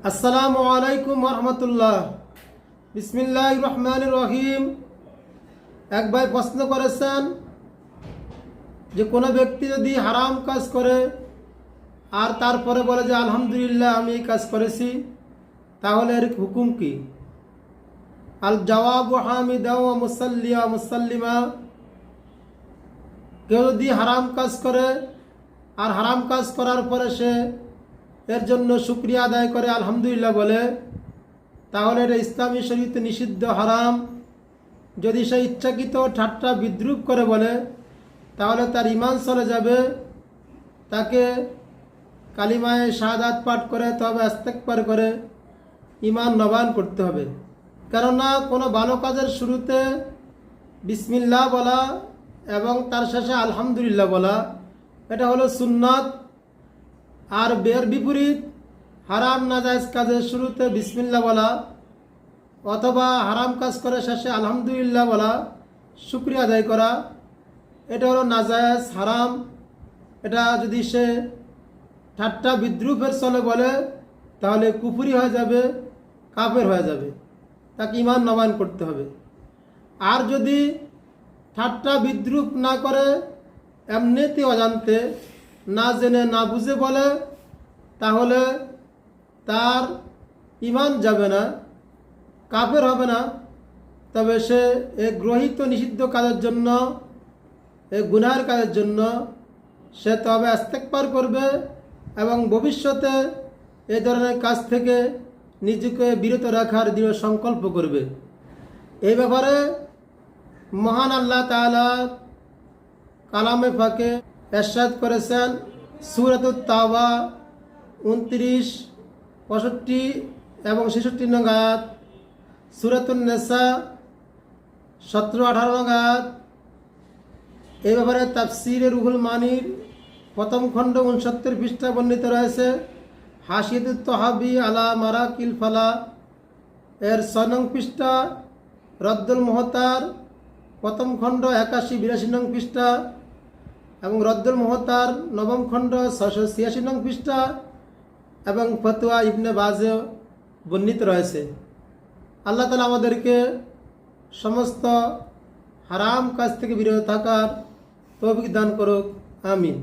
আসসালামু আলাইকুম রহমতুল্লাহ। বিসমিল্লাহির রহমানির রহিম। এক ভাই প্রশ্ন করেছেন যে কোনো ব্যক্তি যদি হারাম কাজ করে আর তারপরে বলে যে আলহামদুলিল্লাহ আমি এই কাজ করেছি, তাহলে এর হুকুম কি? আল জওয়াবু হামিদা ওয়া মুসাল্লিয়া মুসাল্লিমা। কেউ যদি হারাম কাজ করে আর হারাম কাজ করার পরে সে এর জন্য শুকরিয়া আদায় করে আলহামদুলিল্লাহ বলে, তাহলে এটা ইসলামী শরীয়তে নিষিদ্ধ হারাম। যদি সে ইচ্ছাকৃত ঠাট্টা বিদ্রুপ করে বলে, তাহলে তার ঈমান চলে যাবে। তাকে কালিমায়ে শাহাদাত পাঠ করে তবে ইস্তেগফার করে ঈমান নবায়ন করতে হবে। কেননা কোনো ভালো কাজের শুরুতে বিসমিল্লাহ বলা এবং তার শেষে আলহামদুলিল্লাহ বলা এটা হলো সুন্নাত। আর এর বিপরীত হারাম নাজায়েজ কাজের শুরুতে বিসমিল্লাহ বলা অথবা হারাম কাজ করে শেষে আলহামদুলিল্লাহ বলা, শুকরিয়া আদায় করা, এটা হলো নাজায়েজ, হারাম। এটা যদি সে ঠাট্টা বিদ্রুপের চলে বলে, তাহলে কুফরি হয়ে যাবে, কাফের হয়ে যাবে, তাকে ঈমান নবায়ন করতে হবে। আর যদি ঠাট্টা বিদ্রুপ না করে এমনিতে অজান্তে না জেনে না বুঝে বলে, তাহলে তার ঈমান যাবে না, কাফের হবে না। তবে সে এই গ্রহীত নিষিদ্ধ কাজের জন্য, এই গুনাহের কাজের জন্য সে তবে ইস্তেগফার করবে এবং ভবিষ্যতে এই ধরনের কাজ থেকে নিজেকে বিরত রাখার দৃঢ় সংকল্প করবে। এই ব্যাপারে মহান আল্লাহ তাআলা কালামে পাকে ইরশাদ করেছেন সূরাতুত তাওবা 29, 65 এবং 66 নং আয়াত, সূরাতুন নিসা 17, 18 নং আয়াত। এই ব্যাপারে তাফসীরে রুহুল মানির প্রথম খণ্ড 69 পৃষ্ঠা বর্ণিত রয়েছে। হাশিয়াতুত তহাবি আলা মারাকিল ফালা এর 6 নং পৃষ্ঠা, রদ্দুল মুহতার প্রথম খণ্ড 81, 82 নং পৃষ্ঠা এবং রদ্দুল মুহতার নবম খণ্ড 686 নং পৃষ্ঠা এবং ফতোয়া ইবনে বাজে বর্ণিত রয়েছে। আল্লাহ তাআলা আমাদেরকে সমস্ত হারাম কাজ থেকে বিরত থাকার তৌফিক দান করুক। আমিন।